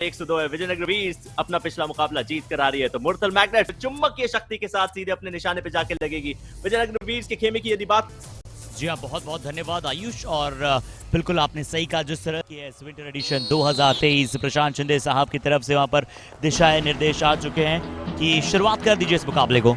102 है। विजयनगर वीर्स अपना पिछला मुकाबला जीत कर आ रही है, तो मुर्तल मैग्नेट चुम्बक की शक्ति के साथ सीधे अपने निशाने पे जाके लगेगी। विजयनगर वीर्स के खेमे की यदि बात। जी हाँ, बहुत बहुत धन्यवाद आयुष। और बिल्कुल आपने सही कहा, जिस तरह की है विंटर एडिशन 2023 प्रशांत शिंदे साहब की तरफ से वहां पर दिशा निर्देश आ चुके हैं कि शुरुआत कर दीजिए इस मुकाबले को।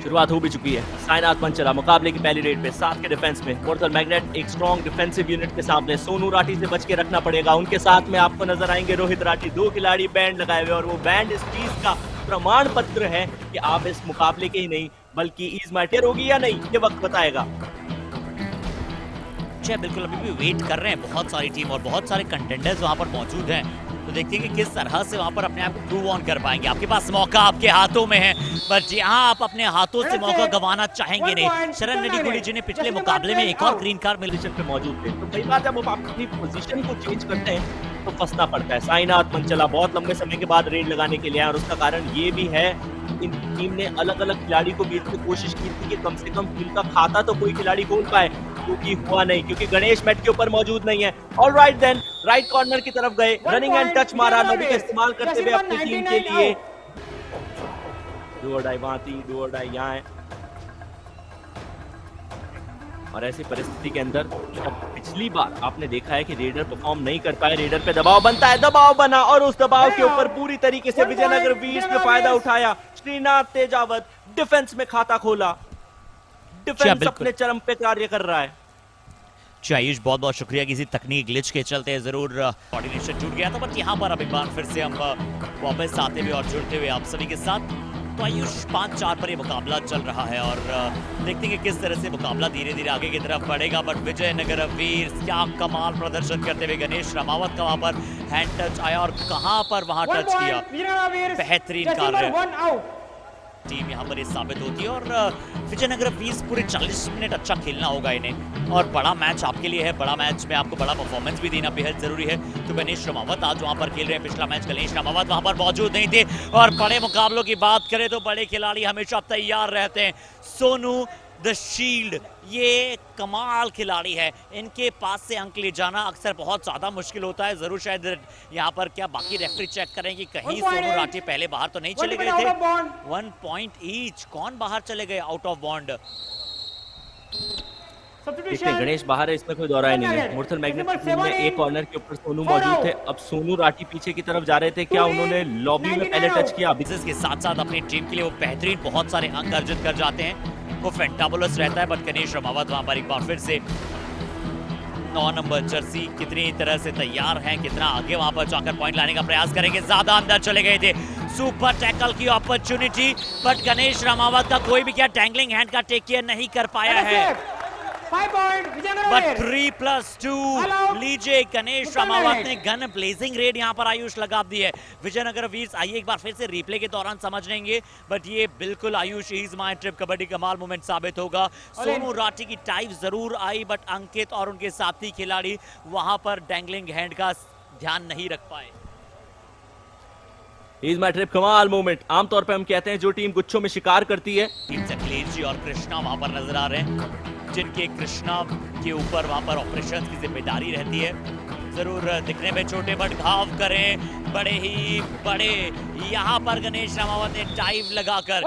शुरुआत हो भी चुकी है। साइनाथ मंचला मुकाबले की पहली रेड पे 7 के डिफेंस में। मुर्तल मैग्नेट एक स्ट्रॉन्ग डिफेंसिव यूनिट के सामने। सोनू राठी से बच के रखना पड़ेगा। उनके साथ में आपको नजर आएंगे रोहित राठी। 2 खिलाड़ी बैंड लगाए हुए, और वो बैंड इस चीज का प्रमाण पत्र है कि आप इस मुकाबले के ही नहीं बल्कि इज मैटर होगी या नहीं, ये वक्त बताएगा। बिल्कुल, अभी भी वेट कर रहे हैं बहुत सारी टीम और बहुत सारे कंटेंडर्स वहां पर मौजूद हैं, तो देखते हैं कि किस तरह से वहां पर अपने आप को प्रूव ऑन कर पाएंगे। आपके पास मौका आपके हाथों में है, बट यहाँ आप अपने हाथों से मौका गंवाना चाहेंगे नहीं। शरण नेडीगुडी जिन्हें पिछले मुकाबले में एक और ग्रीन कार्ड पोजीशन पे मौजूद थे, तो कई बार जब आप अपनी पोजीशन को चेंज करते हैं तो फंसना पड़ता है। साइनाथ मंचला बहुत लंबे समय के बाद रेड लगाने के लिए आए, और उसका कारण ये भी है इन टीम ने अलग अलग खिलाड़ी को बीच में कोशिश की थी कि कम से कम टीम का खाता तो कोई खिलाड़ी खोल पाए, क्योंकि हुआ नहीं, क्योंकि गणेश मैट के ऊपर मौजूद नहीं है। ऑलराइट देन, राइट कॉर्नर की तरफ गए, रनिंग एंड टच मारा, नदी का इस्तेमाल करते हुए अपनी टीम के लिए। डू और डाई वहां थी, डू और डाई यहाँ है। और ऐसी परिस्थिति के अंदर जब पिछली बार आपने देखा है कि रेडर परफॉर्म नहीं कर पाए, रेडर पे दबाव बनता है, दबाव बना और उस दबाव के ऊपर पूरी तरीके से विजयनगर वीर्स ने फायदा उठाया। श्रीनाथ तेजावत डिफेंस में खाता खोला, डिफेंस अपने चरम पे कार्य कर रहा है। आयुष, बहुत बहुत शुक्रिया। किसी तकनीक ग्लिच के चलते जरूर कोऑर्डिनेशन टूट गया था, बट यहाँ पर अब एक बार फिर से हम वापस आते हुए और जुड़ते हुए आप सभी के साथ। तो आयुष 5-4 पर ये मुकाबला चल रहा है, और देखते हैं कि किस तरह से मुकाबला धीरे धीरे आगे की तरफ बढ़ेगा। बट विजयनगर वीर्स क्या कमाल प्रदर्शन करते हुए, गणेश रामावत का वहां पर हैंड टच आया और कहां पर वहां टच किया, बेहतरीन कार्य। टीम यहाँ पर ये साबित होती है, और विजयनगर वीर्स पूरे 40 मिनट अच्छा खेलना होगा इन्हें, और बड़ा मैच आपके लिए है। बड़ा मैच में आपको बड़ा परफॉर्मेंस भी देना बेहद जरूरी है। तो गणेश रामावत आज वहां पर खेल रहे हैं। पिछला मैच गणेश रामावत वहां पर मौजूद नहीं थे। और बड़े मुकाबलों की बात करें तो बड़े खिलाड़ी हमेशा तैयार रहते हैं। सोनू द शील्ड, ये कमाल खिलाड़ी है, इनके पास से अंक ले जाना अक्सर बहुत ज्यादा मुश्किल होता है। जरूर शायद यहाँ पर क्या बाकी रेफरी चेक करें कि कहीं सोनू राठी पहले बाहर तो नहीं चले गए थे। 1 पॉइंट ईच, कौन बाहर चले गए आउट ऑफ बॉन्ड? गणेश बाहर है, इसमें कोई दौरा ही नहीं है। मुर्तल मैग्नेट में एक कॉर्नर के ऊपर सोनू मौजूद थे। अब सोनू राठी पीछे की तरफ जा रहे थे, क्या उन्होंने लॉबी में पहले टच किया? बिजनेस के साथ साथ अपनी टीम के लिए वो बेहतरीन बहुत सारे अंक अर्जित कर जाते हैं, वो फैंटाबुलस रहता है। बट गणेश रामावत वहां पर एक बार फिर से 9 नंबर जर्सी कितनी तरह से तैयार हैं, कितना आगे वहां पर जाकर पॉइंट लाने का प्रयास करेंगे। ज्यादा अंदर चले गए थे, सुपर टैकल की अपॉर्चुनिटी, बट गणेश रामावत का कोई भी क्या टैंगलिंग हैंड का टेक केयर नहीं कर पाया है। बट 3+2 लीजिए, गणेश रामावत ने गन ब्लेजिंग रेड यहाँ पर आयुष लगा दी है। विजयनगर वीर्स आइए एक बार फिर से रिप्ले के दौरान समझ लेंगे, बट ये बिल्कुल Ayush is my trip kabaddi कमाल मोमेंट साबित होगा। सोनू राठी की टाइप जरूर आई, बट अंकित और उनके साथी खिलाड़ी वहां पर डैंगलिंग हैंड का ध्यान नहीं रख पाए। इज माय ट्रिप कमाल मोमेंट। आमतौर पर हम कहते हैं जो टीम गुच्छों में शिकार करती है। टीम से अखिलेश जी और कृष्णा वहां पर नजर आ रहे हैं, जिनके कृष्णा के ऊपर वहां पर ऑपरेशंस की जिम्मेदारी रहती है। जरूर दिखने में छोटे बट घाव करें बड़े ही बड़े। यहाँ पर गणेश रामावत ने डाइव लगाकर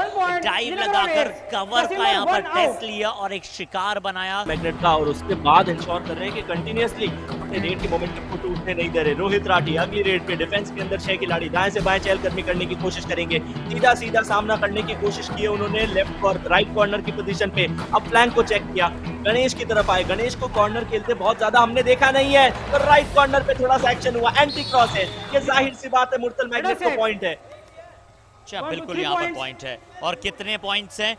कवर का यहाँ पर टेस्ट लिया और एक शिकार बनाया मैग्नेट का, और उसके बाद इंश्योर कर रहे हैं कि कंटिन्यूअसली अपने रेड के मोमेंटम को टूटने नहीं दे रहे। रोहित राठी अगली रेड पे डिफेंस के अंदर 6 खिलाड़ी दाएं से बाएं चहलकदमी करने की कोशिश करेंगे। सीधा सीधा सामना करने की कोशिश की उन्होंने लेफ्ट और राइट कॉर्नर की पोजीशन पे। अब फ्लैंक को चेक किया, गणेश की तरफ आए। गणेश को कॉर्नर खेलते बहुत ज्यादा हमने देखा नहीं है, तो राइट कॉर्नर पे थोड़ा सा एक्शन हुआ। एंटी क्रॉस है, ये जाहिर सी बात है मुर्तल मैग्नेट का पॉइंट है। बिल्कुल यहाँ पर पॉइंट है, और कितने पॉइंट्स हैं?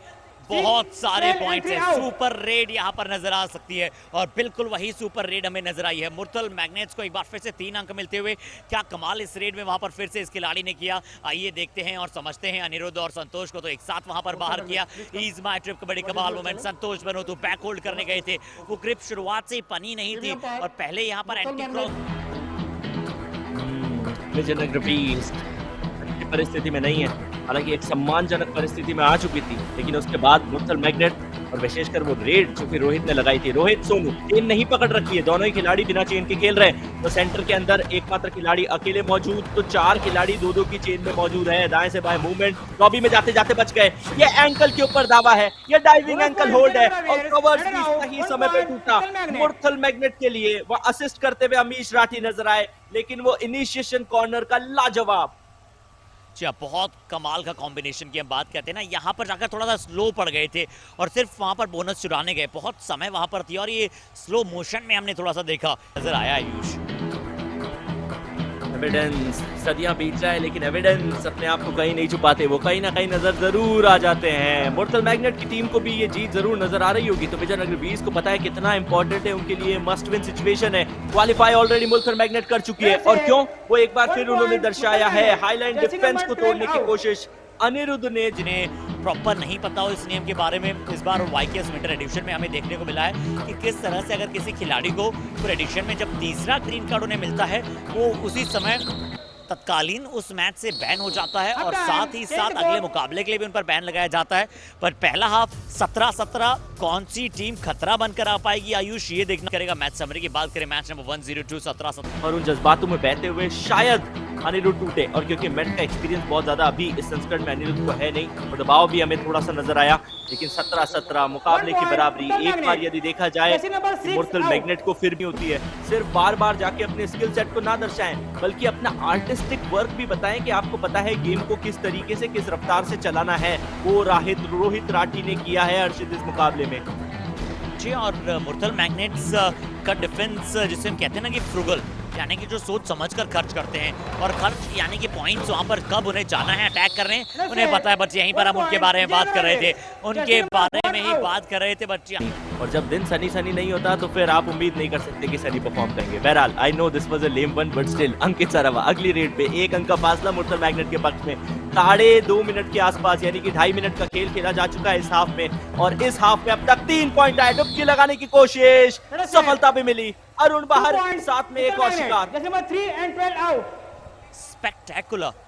बहुत सारे पॉइंट्स हैं। सुपर रेड यहाँ पर नजर आ सकती है, और बिल्कुल वही सुपर रेड हमें नजर आई है। मुर्तल मैग्नेट्स को एक बार फिर से 3 अंक मिलते हुए, क्या कमाल इस रेड में वहां पर फिर से इस खिलाड़ी ने किया। आइए देखते हैं और समझते हैं। अनिरुद्ध और संतोष को तो एक साथ वहां पर बाहर किया। इज माय ट्रिप कबड्डी कमाल मोमेंट। संतोष बनो तो बैक होल्ड करने गए थे, वो ग्रिप शुरुआत से ही पनी नहीं थी, और पहले यहाँ पर एंटी क्रॉस। विजयनगर वीर्स परिस्थिति में नहीं है, हालांकि एक सम्मानजनक परिस्थिति में आ चुकी थी, लेकिन उसके बाद मुर्तल मैग्नेट और विशेषकर वो रेड जो कि रोहित ने लगाई थी। रोहित सोनू चेन नहीं पकड़ रखी है, दोनों ही खिलाड़ी बिना चेन के खेल रहे हैं। तो सेंटर के अंदर एकमात्र खिलाड़ी अकेले मौजूद, तो 4 खिलाड़ी दो की चेन में मौजूद है। दाएं से बाएं मूवमेंट, लॉबी में जाते जाते बच गए। ये एंकल के ऊपर दावा है, ये डाइविंग एंकल होल्ड है और कवर्स भी सही समय पे टूटा। मुरथल मैग्नेट के लिए वो असिस्ट करते हुए अमीश राठी नजर आए, लेकिन वो इनिशिएशन कॉर्नर का लाजवाब। बहुत कमाल का कॉम्बिनेशन की हम बात करते हैं ना, यहाँ पर जाकर थोड़ा सा स्लो पड़ गए थे और सिर्फ वहां पर बोनस चुराने गए। बहुत समय वहां पर थी और ये स्लो मोशन में हमने थोड़ा सा देखा, नजर आया आयुष। एविडेंस सदियां बीत जाए लेकिन एविडेंस अपने आप को कहीं नहीं छुपाते, वो कहीं ना कहीं नजर जरूर आ जाते हैं। मुरथल मैग्नेट की टीम को भी ये जीत जरूर नजर आ रही होगी, तो विजयनगर बीस को पता है कितना इंपॉर्टेंट है उनके लिए, मस्ट विन सिचुएशन है। क्वालिफाई ऑलरेडी मुरथल मैग्नेट कर चुकी है और क्यों, वो एक बार फिर उन्होंने दर्शाया है हाईलाइन डिफेंस को तोड़ने की कोशिश। अनिरुद्ध ने, जिन्हें प्रॉपर नहीं पता हो इस नियम के बारे में, इस बार वाईकेएस विंटर एडिशन में हमें देखने को मिला है कि किस तरह से अगर किसी खिलाड़ी को फिर एडिशन में जब तीसरा ग्रीन कार्ड उन्हें मिलता है, वो उसी समय तत्कालीन उस मैच से बैन हो जाता है और साथ ही साथ अगले मुकाबले के लिए भी उन पर बैन लगाया जाता है। पर पहला हाफ 17-17 कौन सी टीम खतरा बनकर आ पाएगी आयुष, ये देखना करेगा। मैच समरी की बात करें, मैच नंबर 102 17-17 और उन जज्बातों में बहते हुए शायद अनिरुद्ध टूटे, और क्योंकि मेट का एक्सपीरियंस बहुत ज्यादा अभी इस संस्करण में अनिरुद्ध को है नहीं और दबाव भी हमें थोड़ा सा नजर आया, लेकिन 17-17 मुकाबले की बराबरी। एक बार यदि देखा जाए कि मुरथल मैग्नेट को फिर भी होती है, सिर्फ बार बार जाके अपने स्किल सेट को ना दर्शाएं बल्कि अपना आर्टिस्टिक वर्क भी बताएं कि आपको पता है गेम को किस तरीके से किस रफ्तार से चलाना है। वो रोहित राठी ने किया है अर्शित इस मुकाबले में जी। और मुरथल मैग्नेट्स का डिफेंस जिसे हम कहते हैं ना कि फ्रुगल, यानी कि जो सोच समझकर खर्च करते हैं, और खर्च यानी कि पॉइंट्स वहां पर कब उन्हें जाना है, अटैक कर रहे हैं उन्हें पता है। बच्चे यहीं पर हम उनके बारे में बात कर रहे थे, उनके बारे में ही बात कर रहे थे बच्चे। और जब दिन सनी नहीं होता तो फिर आप उम्मीद नहीं कर सकते कि सनी परफॉर्म करेंगे। बहरहाल I know this was a lame one but still Ankit Sarawa अगली रेड पे 1 अंक का फासला मुरथल मैग्नेट के पक्ष में। 2.5 मिनट के आसपास, यानी कि 2.5 मिनट का खेल खेला जा चुका है इस हाफ में, और इस हाफ में अब तक 3 पॉइंट आए। डुबकी लगाने की कोशिश, सफलता भी मिली। अरुण बाहर, साथ में एक और शिकार। स्पेक्टेकुलर।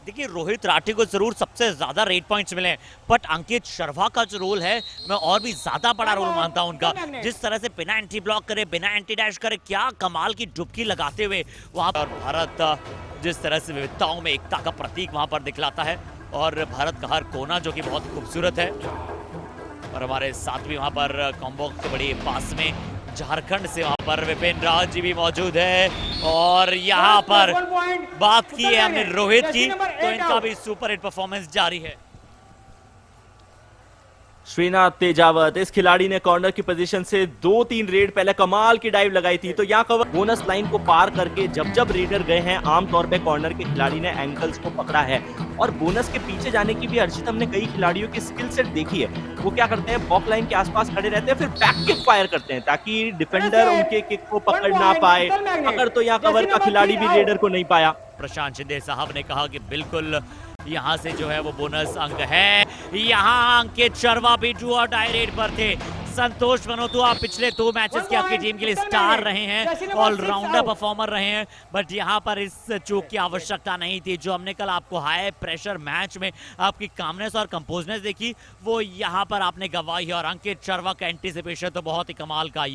देखिए, रोहित राठी को जरूर सबसे ज्यादा रेड पॉइंट्स मिले, बट अंकित शर्मा का जो रोल है मैं और भी ज्यादा बड़ा रोल मानता हूं उनका। जिस तरह से बिना एंटी ब्लॉक करे, बिना एंटी डैश करे, क्या कमाल की डुबकी लगाते हुए वहां पर भारत जिस तरह से विविधताओं में एकता का प्रतीक वहां पर दिखलाता है, और भारत का हर कोना जो कि बहुत ही खूबसूरत है। और हमारे साथ भी वहां पर कॉम्बो के बड़ी पास में झारखंड से वहां पर विपिन राज जी भी मौजूद है, और यहाँ पर बात की है हमने रोहित की, तो इनका भी सुपर हिट परफॉर्मेंस जारी है। श्रीनाथ तेजावत, इस खिलाड़ी ने कॉर्नर की पोजीशन से 2-3 रेड पहले कमाल की डाइव लगाई थी। तो यहाँ कवर बोनस लाइन को पार करके जब रेडर गए हैं, आमतौर पे कॉर्नर के खिलाड़ी ने एंकल्स को पकड़ा है, और बोनस के पीछे जाने की भी अर्जित हमने कई खिलाड़ियों की स्किल सेट देखी है। वो क्या करते हैं, बॉक लाइन के आसपास खड़े रहते हैं, फिर बैक किक फायर करते हैं ताकि डिफेंडर उनके किक को पकड़ ना पाए। अगर तो यहाँ कवर का खिलाड़ी भी रेडर को नहीं पाया। प्रशांत शिंदे साहब ने कहा कि बिल्कुल यहाँ से जो है वो बोनस अंक है। यहाँ अंकित शर्मा भी डू और डाई रेड पर थे। संतोष मनोतुआ पिछले 2 मैचेस की आपकी टीम के लिए स्टार रहे हैं, ऑलराउंडर परफॉर्मर रहे हैं, बट यहाँ पर इस चूक की आवश्यकता नहीं थी। जो हमने कल आपको हाई प्रेशर मैच में आपकी कामनेस और कंपोजनेस देखी, वो यहाँ पर आपने गवाई है। और अंकित शर्मा का एंटीसिपेशन तो बहुत ही कमाल का।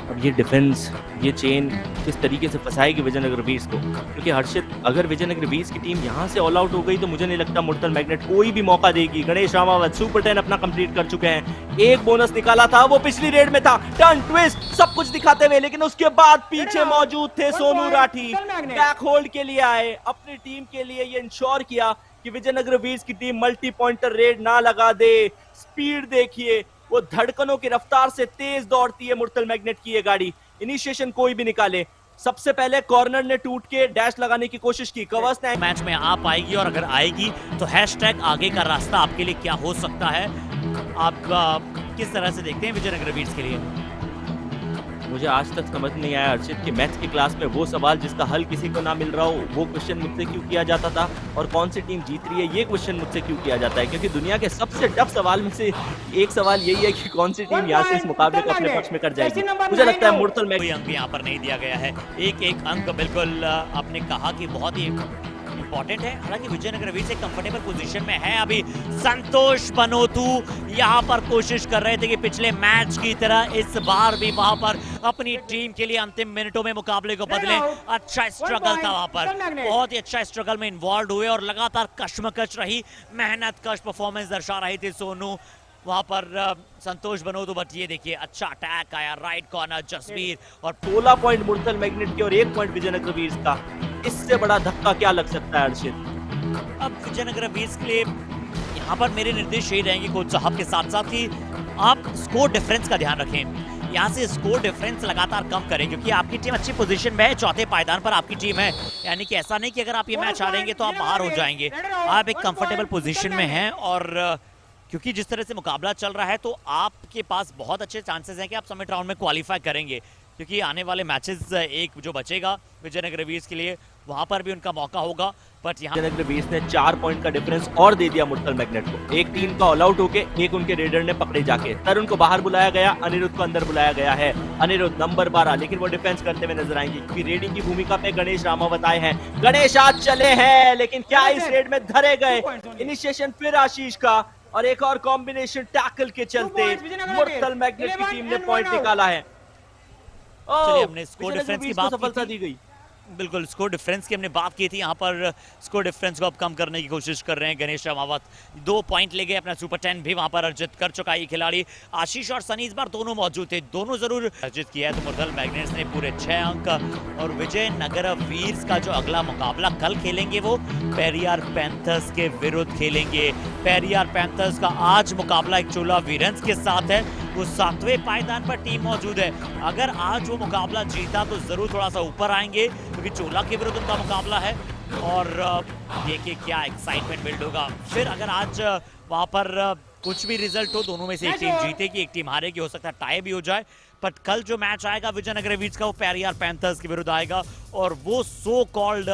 अब ये डिफेंस, ये चेन किस तरीके से फंसाएगी विजयनगर बीस को, क्योंकि हर्षित अगर विजयनगर बीस की टीम यहाँ से ऑल आउट हो गई तो मुझे नहीं लगता मुरथल मैग्नेट कोई भी मौका देगी। गणेश रामावत सुपर 10 अपना कंप्लीट कर चुके हैं। एक बोनस निकाला था, वो पिछली रेड में था, टर्न ट्विस्ट सब कुछ दिखाते हुए, लेकिन उसके बाद पीछे मौजूद थे सोनू राठी, बैक होल्ड के लिए आए, अपनी टीम के लिए ये इंश्योर किया कि विजयनगर बीस की टीम मल्टी पॉइंटर रेड ना लगा दे। स्पीड देखिए, वो धड़कनों की रफ्तार से तेज दौड़ती है मुरथल मैग्नेट की ये गाड़ी। इनिशिएशन कोई भी निकाले, सबसे पहले कॉर्नर ने टूट के डैश लगाने की कोशिश की, कवर्स ने मैच में आ पाएगी, और अगर आएगी तो हैशटैग आगे का रास्ता आपके लिए क्या हो सकता है, आप किस तरह से देखते हैं विजयनगर बीट्स के लिए? मुझे आज तक समझ नहीं आया अर्चित कि मैथ्स की क्लास में वो सवाल जिसका हल किसी को ना मिल रहा हो, वो क्वेश्चन मुझसे क्यों किया जाता था, और कौन सी टीम जीत रही है ये क्वेश्चन मुझसे क्यों किया जाता है। क्योंकि दुनिया के सबसे टफ सवाल में से एक सवाल यही है कि कौन सी टीम यहाँ से इस मुकाबले को अपने पक्ष में कर जाएगी। मुझे लगता है मुरथल में कोई अंक यहाँ पर नहीं दिया गया है। एक अंक बिल्कुल आपने कहा कि बहुत ही इंपॉर्टेंट है। हालांकि विजयनगर वीर एक कंफर्टेबल पोजीशन में है अभी। संतोष बनोतू यहां पर कोशिश कर रहे थे कि पिछले मैच की तरह इस बार भी वहां पर अपनी टीम के लिए अंतिम मिनटों में मुकाबले को बदलें। अच्छा स्ट्रगल था वहां पर, बहुत ही अच्छा स्ट्रगल में इन्वॉल्व हुए और लगातार कश्मकश रही, मेहनत कश परफॉर्मेंस दर्शा रही थी सोनू वहां पर संतोष बनोतू। बट ये देखिए अच्छा अटैक आया राइट कॉर्नर जसवीर और 16 पॉइंट मुरथल मैग्नेट के और 1 पॉइंट विजयनगर वीर्स का। इससे बड़ा धक्का क्या लग सकता है अर्शित? अब विजयनगर वीर्स के लिए यहाँ पर मेरे निर्देश यही रहेंगे कोच साहब के साथ साथ कि आप स्कोर डिफरेंस का ध्यान रखें। यहाँ से स्कोर डिफरेंस लगातार कम करें क्योंकि आपकी टीम अच्छी पोजीशन में है, चौथे पायदान पर आपकी टीम है। यानी कि ऐसा नहीं कि अगर आप ये मैच हारेंगे तो आप बाहर हो जाएंगे। आप एक कंफर्टेबल पोजीशन में हैं और क्योंकि जिस तरह से मुकाबला चल रहा है तो आपके पास बहुत अच्छे चांसेस हैं कि आप समिट राउंड में क्वालिफाई करेंगे क्योंकि आने वाले मैचेस एक जो बचेगा विजयनगर वीर्स के लिए वहां पर भी उनका मौका होगा। बट यहाँ विजयनगर वीर्स ने 4 पॉइंट का डिफरेंस और दे दिया मुरथल मैग्नेट को। एक टीम का ऑल आउट होके एक उनके रेडर ने पकड़े जाके। तरुण को बाहर बुलाया गया, अनिरुद्ध को अंदर बुलाया गया है। अनिरुद्ध नंबर 12, लेकिन वो डिफेंस करते हुए नजर आएंगे क्योंकि रेडिंग की भूमिका पे गणेश रामावत आए हैं। गणेश आज चले हैं लेकिन क्या इस रेड में धरे गए? इनिशिएशन फिर आशीष का और एक और कॉम्बिनेशन टैकल के चलते मुरथल मैग्नेट की टीम ने पॉइंट निकाला है। चलिए हमने स्कोर डिफरेंस की बात सफलता दी गई। बिल्कुल स्कोर डिफरेंस की हमने बात की थी। यहाँ पर स्कोर डिफरेंस को अब कम करने की कोशिश कर रहे हैं गणेश रामावत। 2 पॉइंट ले गए, अपना सुपर 10 भी वहां पर अर्जित कर चुका है ये खिलाड़ी। आशीष और सनी इस बार दोनों मौजूद थे, दोनों जरूर अर्जित किया है। तो मुरथल मैग्नेट्स ने पूरे 6 अंक और विजयनगर वीर्स का जो अगला मुकाबला कल खेलेंगे वो पेरियार पैंथर्स के विरुद्ध खेलेंगे। पेरियार पैंथर्स का आज मुकाबला एक चोला वीरेंस के साथ है। वो 7वें पायदान पर टीम मौजूद है। अगर आज वो मुकाबला जीता तो जरूर थोड़ा सा ऊपर आएंगे क्योंकि चोला के विरुद्ध उनका मुकाबला है और देखिए क्या एक्साइटमेंट बिल्ड होगा। फिर अगर आज वहां पर कुछ भी रिजल्ट हो, दोनों में से एक टीम जीतेगी एक टीम हारेगी, हो सकता है टाई भी हो जाए। बट कल जो मैच आएगा विजयनगर वीर्स का वो पेरियार पैंथर्स के विरुद्ध आएगा और वो सो कॉल्ड